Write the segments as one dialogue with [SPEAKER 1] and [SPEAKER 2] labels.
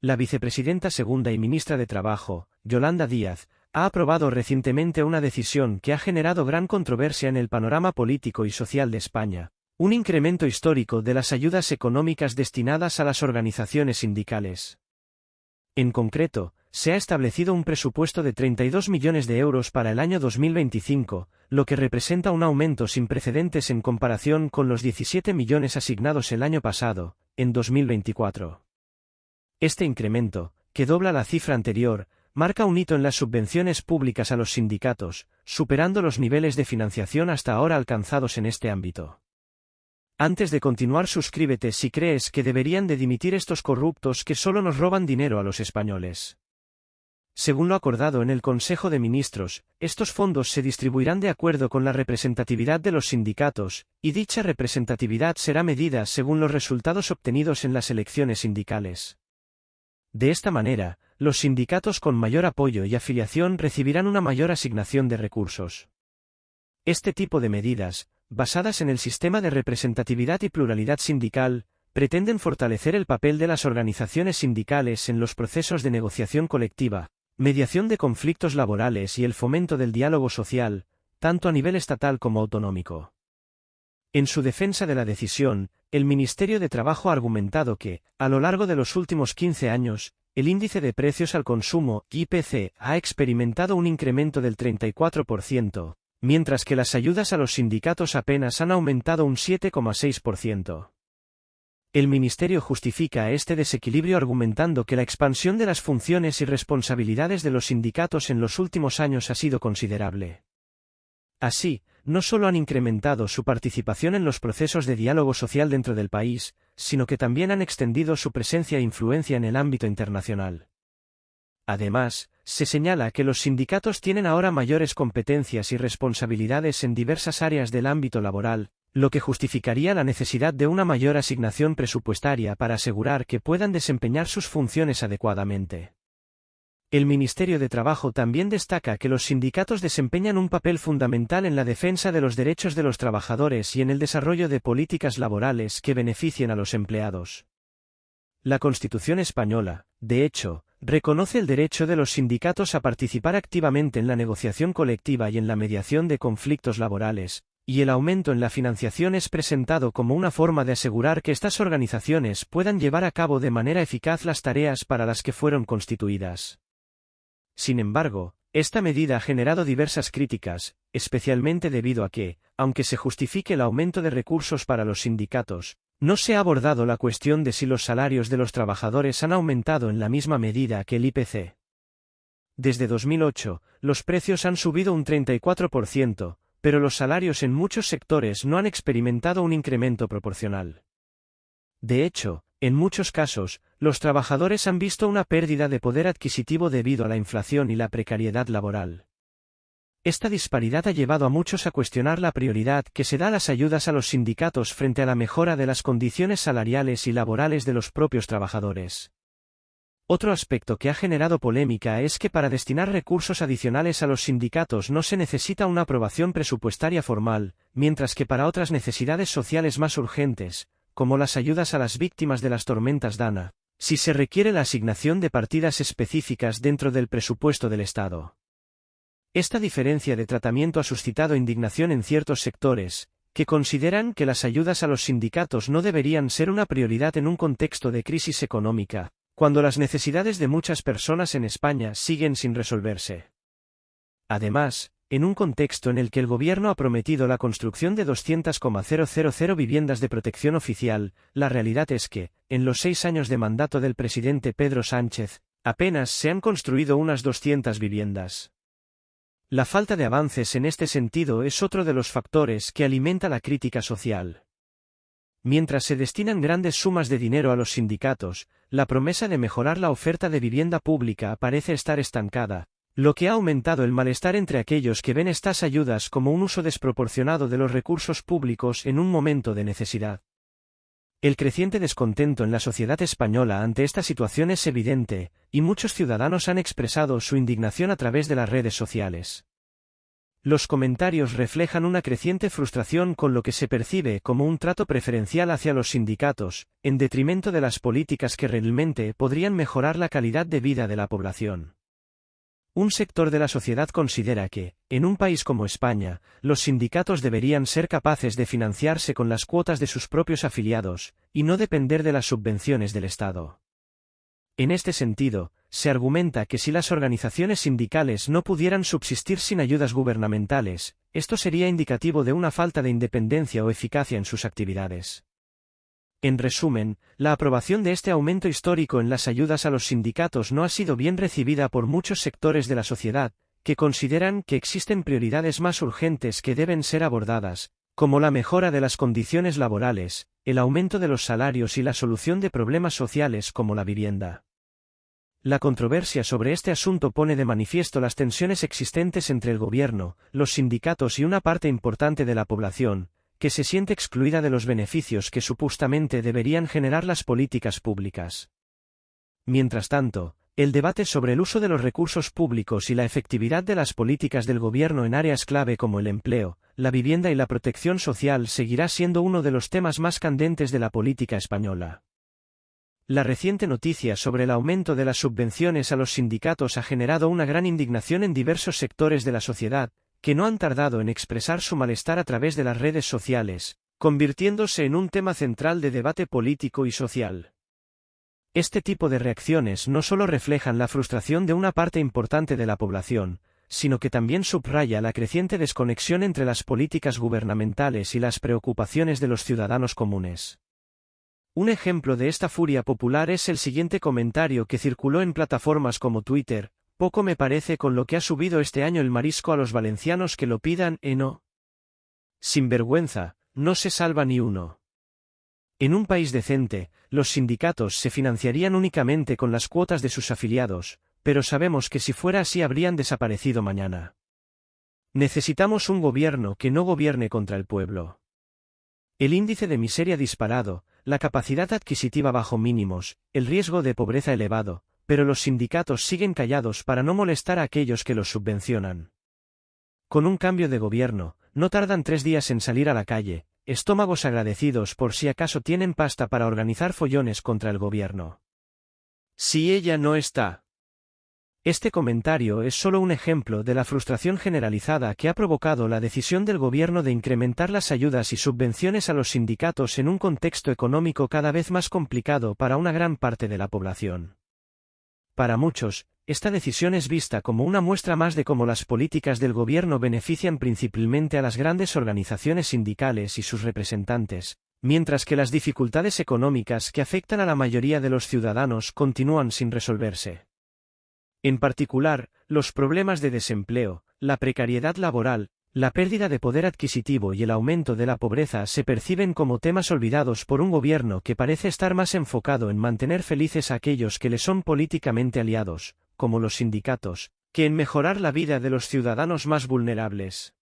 [SPEAKER 1] La vicepresidenta segunda y ministra de Trabajo, Yolanda Díaz, ha aprobado recientemente una decisión que ha generado gran controversia en el panorama político y social de España: un incremento histórico de las ayudas económicas destinadas a las organizaciones sindicales. En concreto, se ha establecido un presupuesto de 32 millones de euros para el año 2025, lo que representa un aumento sin precedentes en comparación con los 17 millones asignados el año pasado, en 2024. Este incremento, que dobla la cifra anterior, marca un hito en las subvenciones públicas a los sindicatos, superando los niveles de financiación hasta ahora alcanzados en este ámbito. Antes de continuar, suscríbete si crees que deberían de dimitir estos corruptos que solo nos roban dinero a los españoles. Según lo acordado en el Consejo de Ministros, estos fondos se distribuirán de acuerdo con la representatividad de los sindicatos, y dicha representatividad será medida según los resultados obtenidos en las elecciones sindicales. De esta manera, los sindicatos con mayor apoyo y afiliación recibirán una mayor asignación de recursos. Este tipo de medidas, basadas en el sistema de representatividad y pluralidad sindical, pretenden fortalecer el papel de las organizaciones sindicales en los procesos de negociación colectiva, mediación de conflictos laborales y el fomento del diálogo social, tanto a nivel estatal como autonómico. En su defensa de la decisión, el Ministerio de Trabajo ha argumentado que, a lo largo de los últimos 15 años, el índice de precios al consumo, IPC, ha experimentado un incremento del 34%, mientras que las ayudas a los sindicatos apenas han aumentado un 7,6%. El Ministerio justifica este desequilibrio argumentando que la expansión de las funciones y responsabilidades de los sindicatos en los últimos años ha sido considerable. Así, no solo han incrementado su participación en los procesos de diálogo social dentro del país, sino que también han extendido su presencia e influencia en el ámbito internacional. Además, se señala que los sindicatos tienen ahora mayores competencias y responsabilidades en diversas áreas del ámbito laboral, lo que justificaría la necesidad de una mayor asignación presupuestaria para asegurar que puedan desempeñar sus funciones adecuadamente. El Ministerio de Trabajo también destaca que los sindicatos desempeñan un papel fundamental en la defensa de los derechos de los trabajadores y en el desarrollo de políticas laborales que beneficien a los empleados. La Constitución española, de hecho, reconoce el derecho de los sindicatos a participar activamente en la negociación colectiva y en la mediación de conflictos laborales, y el aumento en la financiación es presentado como una forma de asegurar que estas organizaciones puedan llevar a cabo de manera eficaz las tareas para las que fueron constituidas. Sin embargo, esta medida ha generado diversas críticas, especialmente debido a que, aunque se justifique el aumento de recursos para los sindicatos, no se ha abordado la cuestión de si los salarios de los trabajadores han aumentado en la misma medida que el IPC. Desde 2008, los precios han subido un 34%, pero los salarios en muchos sectores no han experimentado un incremento proporcional. De hecho, en muchos casos, los trabajadores han visto una pérdida de poder adquisitivo debido a la inflación y la precariedad laboral. Esta disparidad ha llevado a muchos a cuestionar la prioridad que se da a las ayudas a los sindicatos frente a la mejora de las condiciones salariales y laborales de los propios trabajadores. Otro aspecto que ha generado polémica es que para destinar recursos adicionales a los sindicatos no se necesita una aprobación presupuestaria formal, mientras que para otras necesidades sociales más urgentes, como las ayudas a las víctimas de las tormentas Dana, sí se requiere la asignación de partidas específicas dentro del presupuesto del Estado. Esta diferencia de tratamiento ha suscitado indignación en ciertos sectores, que consideran que las ayudas a los sindicatos no deberían ser una prioridad en un contexto de crisis económica, cuando las necesidades de muchas personas en España siguen sin resolverse. Además, en un contexto en el que el gobierno ha prometido la construcción de 200,000 viviendas de protección oficial, la realidad es que, en los 6 años de mandato del presidente Pedro Sánchez, apenas se han construido unas 200 viviendas. La falta de avances en este sentido es otro de los factores que alimenta la crítica social. Mientras se destinan grandes sumas de dinero a los sindicatos, la promesa de mejorar la oferta de vivienda pública parece estar estancada, lo que ha aumentado el malestar entre aquellos que ven estas ayudas como un uso desproporcionado de los recursos públicos en un momento de necesidad. El creciente descontento en la sociedad española ante esta situación es evidente, y muchos ciudadanos han expresado su indignación a través de las redes sociales. Los comentarios reflejan una creciente frustración con lo que se percibe como un trato preferencial hacia los sindicatos, en detrimento de las políticas que realmente podrían mejorar la calidad de vida de la población. Un sector de la sociedad considera que, en un país como España, los sindicatos deberían ser capaces de financiarse con las cuotas de sus propios afiliados, y no depender de las subvenciones del Estado. En este sentido, se argumenta que si las organizaciones sindicales no pudieran subsistir sin ayudas gubernamentales, esto sería indicativo de una falta de independencia o eficacia en sus actividades. En resumen, la aprobación de este aumento histórico en las ayudas a los sindicatos no ha sido bien recibida por muchos sectores de la sociedad, que consideran que existen prioridades más urgentes que deben ser abordadas, como la mejora de las condiciones laborales, el aumento de los salarios y la solución de problemas sociales como la vivienda. La controversia sobre este asunto pone de manifiesto las tensiones existentes entre el gobierno, los sindicatos y una parte importante de la población, que se siente excluida de los beneficios que supuestamente deberían generar las políticas públicas. Mientras tanto, el debate sobre el uso de los recursos públicos y la efectividad de las políticas del gobierno en áreas clave como el empleo, la vivienda y la protección social seguirá siendo uno de los temas más candentes de la política española. La reciente noticia sobre el aumento de las subvenciones a los sindicatos ha generado una gran indignación en diversos sectores de la sociedad, que no han tardado en expresar su malestar a través de las redes sociales, convirtiéndose en un tema central de debate político y social. Este tipo de reacciones no solo reflejan la frustración de una parte importante de la población, sino que también subraya la creciente desconexión entre las políticas gubernamentales y las preocupaciones de los ciudadanos comunes. Un ejemplo de esta furia popular es el siguiente comentario que circuló en plataformas como Twitter: poco me parece con lo que ha subido este año el marisco a los valencianos que lo pidan, ¿no? Sin vergüenza, no se salva ni uno. En un país decente, los sindicatos se financiarían únicamente con las cuotas de sus afiliados, pero sabemos que si fuera así habrían desaparecido mañana. Necesitamos un gobierno que no gobierne contra el pueblo. El índice de miseria disparado, la capacidad adquisitiva bajo mínimos, el riesgo de pobreza elevado, pero los sindicatos siguen callados para no molestar a aquellos que los subvencionan. Con un cambio de gobierno, no tardan 3 días en salir a la calle, estómagos agradecidos por si acaso tienen pasta para organizar follones contra el gobierno. Si ella no está. Este comentario es solo un ejemplo de la frustración generalizada que ha provocado la decisión del gobierno de incrementar las ayudas y subvenciones a los sindicatos en un contexto económico cada vez más complicado para una gran parte de la población. Para muchos, esta decisión es vista como una muestra más de cómo las políticas del gobierno benefician principalmente a las grandes organizaciones sindicales y sus representantes, mientras que las dificultades económicas que afectan a la mayoría de los ciudadanos continúan sin resolverse. En particular, los problemas de desempleo, la precariedad laboral, la pérdida de poder adquisitivo y el aumento de la pobreza se perciben como temas olvidados por un gobierno que parece estar más enfocado en mantener felices a aquellos que le son políticamente aliados, como los sindicatos, que en mejorar la vida de los ciudadanos más vulnerables.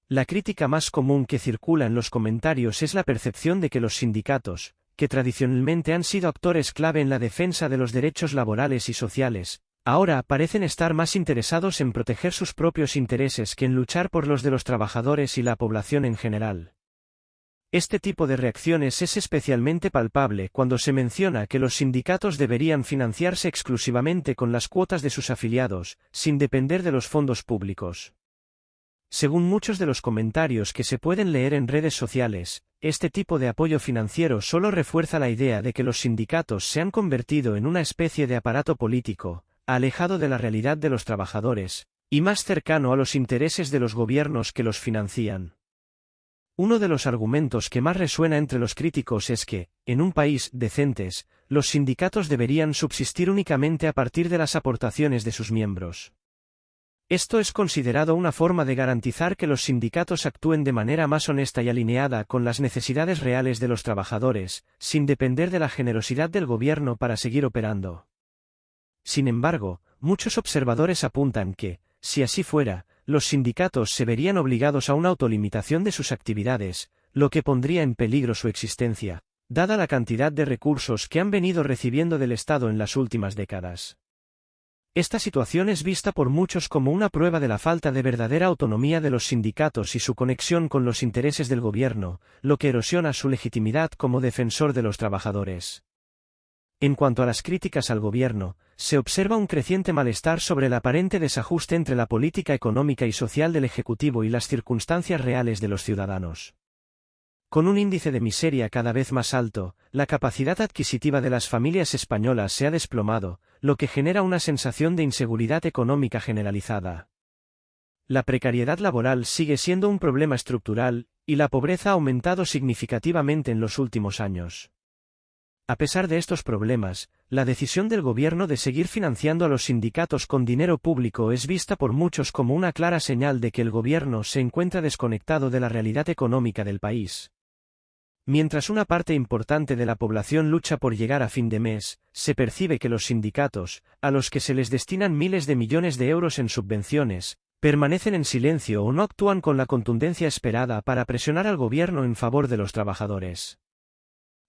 [SPEAKER 1] La crítica más común que circula en los comentarios es la percepción de que los sindicatos, que tradicionalmente han sido actores clave en la defensa de los derechos laborales y sociales, ahora parecen estar más interesados en proteger sus propios intereses que en luchar por los de los trabajadores y la población en general. Este tipo de reacciones es especialmente palpable cuando se menciona que los sindicatos deberían financiarse exclusivamente con las cuotas de sus afiliados, sin depender de los fondos públicos. Según muchos de los comentarios que se pueden leer en redes sociales, este tipo de apoyo financiero solo refuerza la idea de que los sindicatos se han convertido en una especie de aparato político, alejado de la realidad de los trabajadores, y más cercano a los intereses de los gobiernos que los financian. Uno de los argumentos que más resuena entre los críticos es que, en un país decentes, los sindicatos deberían subsistir únicamente a partir de las aportaciones de sus miembros. Esto es considerado una forma de garantizar que los sindicatos actúen de manera más honesta y alineada con las necesidades reales de los trabajadores, sin depender de la generosidad del gobierno para seguir operando. Sin embargo, muchos observadores apuntan que, si así fuera, los sindicatos se verían obligados a una autolimitación de sus actividades, lo que pondría en peligro su existencia, dada la cantidad de recursos que han venido recibiendo del Estado en las últimas décadas. Esta situación es vista por muchos como una prueba de la falta de verdadera autonomía de los sindicatos y su conexión con los intereses del gobierno, lo que erosiona su legitimidad como defensor de los trabajadores. En cuanto a las críticas al gobierno, se observa un creciente malestar sobre el aparente desajuste entre la política económica y social del Ejecutivo y las circunstancias reales de los ciudadanos. Con un índice de miseria cada vez más alto, la capacidad adquisitiva de las familias españolas se ha desplomado, lo que genera una sensación de inseguridad económica generalizada. La precariedad laboral sigue siendo un problema estructural, y la pobreza ha aumentado significativamente en los últimos años. A pesar de estos problemas, la decisión del gobierno de seguir financiando a los sindicatos con dinero público es vista por muchos como una clara señal de que el gobierno se encuentra desconectado de la realidad económica del país. Mientras una parte importante de la población lucha por llegar a fin de mes, se percibe que los sindicatos, a los que se les destinan miles de millones de euros en subvenciones, permanecen en silencio o no actúan con la contundencia esperada para presionar al gobierno en favor de los trabajadores.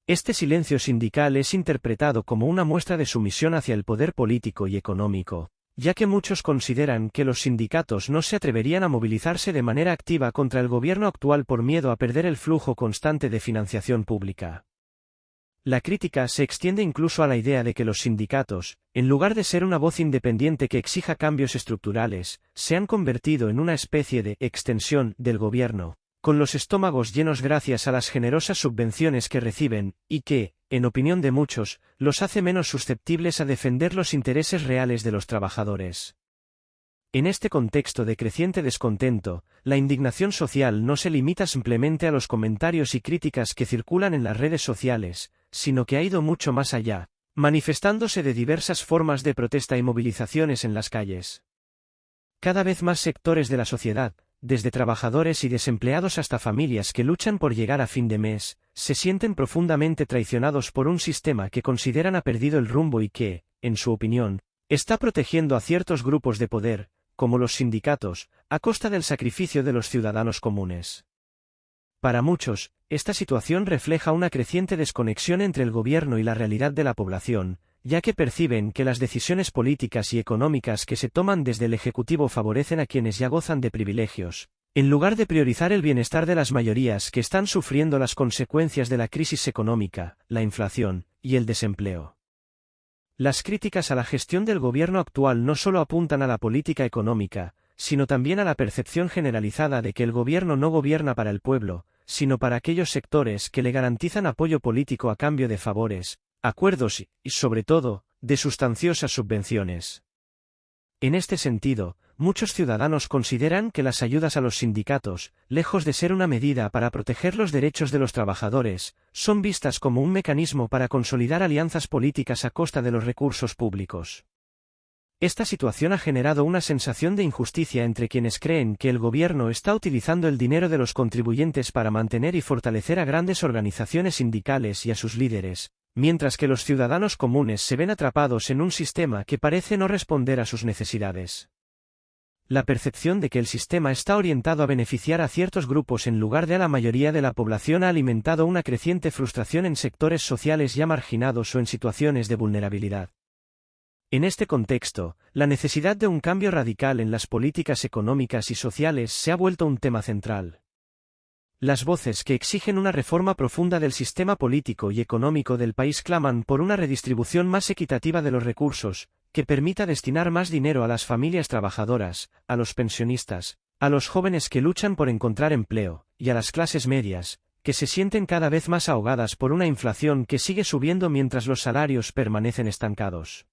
[SPEAKER 1] Este silencio sindical es interpretado como una muestra de sumisión hacia el poder político y económico, ya que muchos consideran que los sindicatos no se atreverían a movilizarse de manera activa contra el gobierno actual por miedo a perder el flujo constante de financiación pública. La crítica se extiende incluso a la idea de que los sindicatos, en lugar de ser una voz independiente que exija cambios estructurales, se han convertido en una especie de extensión del gobierno, con los estómagos llenos gracias a las generosas subvenciones que reciben, y que, en opinión de muchos, los hace menos susceptibles a defender los intereses reales de los trabajadores. En este contexto de creciente descontento, la indignación social no se limita simplemente a los comentarios y críticas que circulan en las redes sociales, sino que ha ido mucho más allá, manifestándose de diversas formas de protesta y movilizaciones en las calles. Cada vez más sectores de la sociedad, desde trabajadores y desempleados hasta familias que luchan por llegar a fin de mes, se sienten profundamente traicionados por un sistema que consideran ha perdido el rumbo y que, en su opinión, está protegiendo a ciertos grupos de poder, como los sindicatos, a costa del sacrificio de los ciudadanos comunes. Para muchos, esta situación refleja una creciente desconexión entre el gobierno y la realidad de la población, ya que perciben que las decisiones políticas y económicas que se toman desde el Ejecutivo favorecen a quienes ya gozan de privilegios, en lugar de priorizar el bienestar de las mayorías que están sufriendo las consecuencias de la crisis económica, la inflación y el desempleo. Las críticas a la gestión del gobierno actual no solo apuntan a la política económica, sino también a la percepción generalizada de que el gobierno no gobierna para el pueblo, sino para aquellos sectores que le garantizan apoyo político a cambio de favores, acuerdos y, sobre todo, de sustanciosas subvenciones. En este sentido, muchos ciudadanos consideran que las ayudas a los sindicatos, lejos de ser una medida para proteger los derechos de los trabajadores, son vistas como un mecanismo para consolidar alianzas políticas a costa de los recursos públicos. Esta situación ha generado una sensación de injusticia entre quienes creen que el gobierno está utilizando el dinero de los contribuyentes para mantener y fortalecer a grandes organizaciones sindicales y a sus líderes, mientras que los ciudadanos comunes se ven atrapados en un sistema que parece no responder a sus necesidades. La percepción de que el sistema está orientado a beneficiar a ciertos grupos en lugar de a la mayoría de la población ha alimentado una creciente frustración en sectores sociales ya marginados o en situaciones de vulnerabilidad. En este contexto, la necesidad de un cambio radical en las políticas económicas y sociales se ha vuelto un tema central. Las voces que exigen una reforma profunda del sistema político y económico del país claman por una redistribución más equitativa de los recursos, que permita destinar más dinero a las familias trabajadoras, a los pensionistas, a los jóvenes que luchan por encontrar empleo, y a las clases medias, que se sienten cada vez más ahogadas por una inflación que sigue subiendo mientras los salarios permanecen estancados.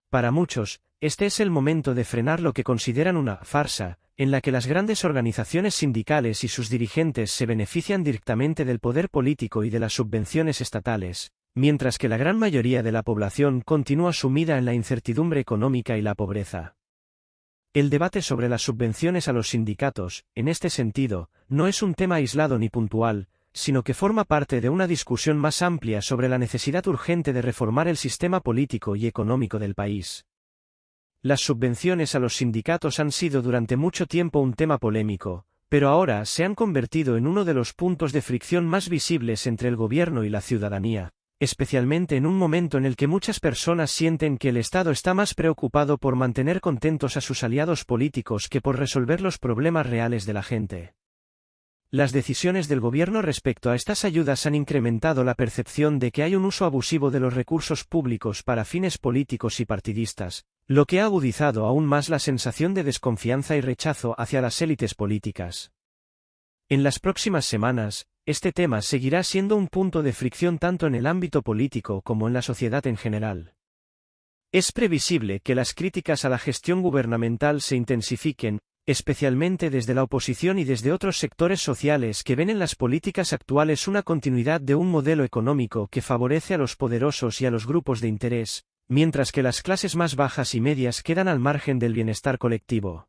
[SPEAKER 1] Para muchos, este es el momento de frenar lo que consideran una farsa, en la que las grandes organizaciones sindicales y sus dirigentes se benefician directamente del poder político y de las subvenciones estatales, mientras que la gran mayoría de la población continúa sumida en la incertidumbre económica y la pobreza. El debate sobre las subvenciones a los sindicatos, en este sentido, no es un tema aislado ni puntual, sino que forma parte de una discusión más amplia sobre la necesidad urgente de reformar el sistema político y económico del país. Las subvenciones a los sindicatos han sido durante mucho tiempo un tema polémico, pero ahora se han convertido en uno de los puntos de fricción más visibles entre el gobierno y la ciudadanía, especialmente en un momento en el que muchas personas sienten que el Estado está más preocupado por mantener contentos a sus aliados políticos que por resolver los problemas reales de la gente. Las decisiones del gobierno respecto a estas ayudas han incrementado la percepción de que hay un uso abusivo de los recursos públicos para fines políticos y partidistas, lo que ha agudizado aún más la sensación de desconfianza y rechazo hacia las élites políticas. En las próximas semanas, este tema seguirá siendo un punto de fricción tanto en el ámbito político como en la sociedad en general. Es previsible que las críticas a la gestión gubernamental se intensifiquen, especialmente desde la oposición y desde otros sectores sociales que ven en las políticas actuales una continuidad de un modelo económico que favorece a los poderosos y a los grupos de interés, mientras que las clases más bajas y medias quedan al margen del bienestar colectivo.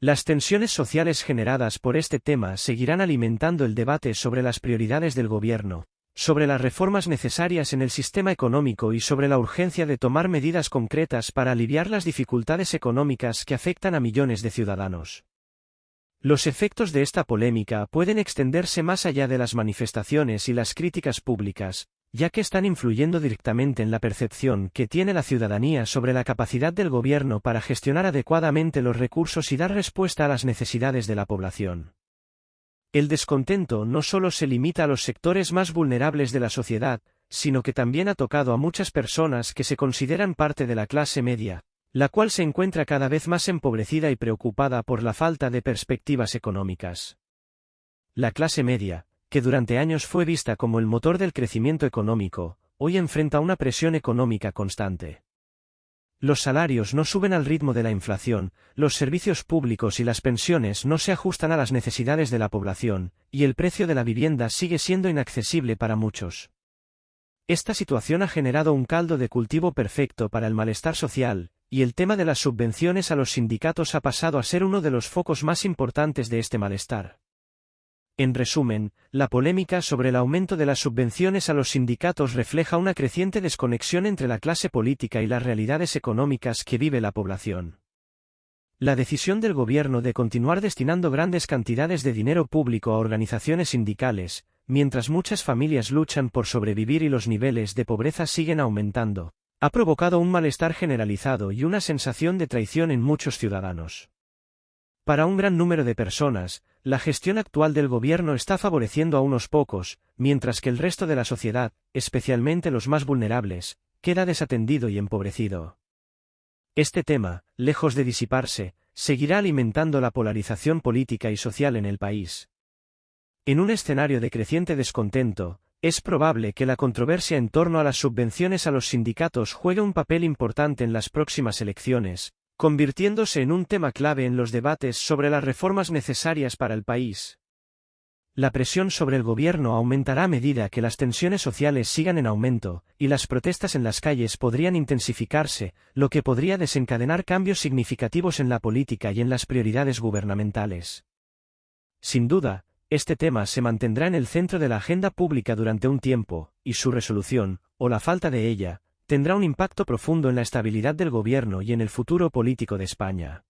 [SPEAKER 1] Las tensiones sociales generadas por este tema seguirán alimentando el debate sobre las prioridades del gobierno, sobre las reformas necesarias en el sistema económico y sobre la urgencia de tomar medidas concretas para aliviar las dificultades económicas que afectan a millones de ciudadanos. Los efectos de esta polémica pueden extenderse más allá de las manifestaciones y las críticas públicas, ya que están influyendo directamente en la percepción que tiene la ciudadanía sobre la capacidad del gobierno para gestionar adecuadamente los recursos y dar respuesta a las necesidades de la población. El descontento no solo se limita a los sectores más vulnerables de la sociedad, sino que también ha tocado a muchas personas que se consideran parte de la clase media, la cual se encuentra cada vez más empobrecida y preocupada por la falta de perspectivas económicas. La clase media, que durante años fue vista como el motor del crecimiento económico, hoy enfrenta una presión económica constante. Los salarios no suben al ritmo de la inflación, los servicios públicos y las pensiones no se ajustan a las necesidades de la población, y el precio de la vivienda sigue siendo inaccesible para muchos. Esta situación ha generado un caldo de cultivo perfecto para el malestar social, y el tema de las subvenciones a los sindicatos ha pasado a ser uno de los focos más importantes de este malestar. En resumen, la polémica sobre el aumento de las subvenciones a los sindicatos refleja una creciente desconexión entre la clase política y las realidades económicas que vive la población. La decisión del gobierno de continuar destinando grandes cantidades de dinero público a organizaciones sindicales, mientras muchas familias luchan por sobrevivir y los niveles de pobreza siguen aumentando, ha provocado un malestar generalizado y una sensación de traición en muchos ciudadanos. Para un gran número de personas, la gestión actual del gobierno está favoreciendo a unos pocos, mientras que el resto de la sociedad, especialmente los más vulnerables, queda desatendido y empobrecido. Este tema, lejos de disiparse, seguirá alimentando la polarización política y social en el país. En un escenario de creciente descontento, es probable que la controversia en torno a las subvenciones a los sindicatos juegue un papel importante en las próximas elecciones, convirtiéndose en un tema clave en los debates sobre las reformas necesarias para el país. La presión sobre el gobierno aumentará a medida que las tensiones sociales sigan en aumento, y las protestas en las calles podrían intensificarse, lo que podría desencadenar cambios significativos en la política y en las prioridades gubernamentales. Sin duda, este tema se mantendrá en el centro de la agenda pública durante un tiempo, y su resolución, o la falta de ella, tendrá un impacto profundo en la estabilidad del gobierno y en el futuro político de España.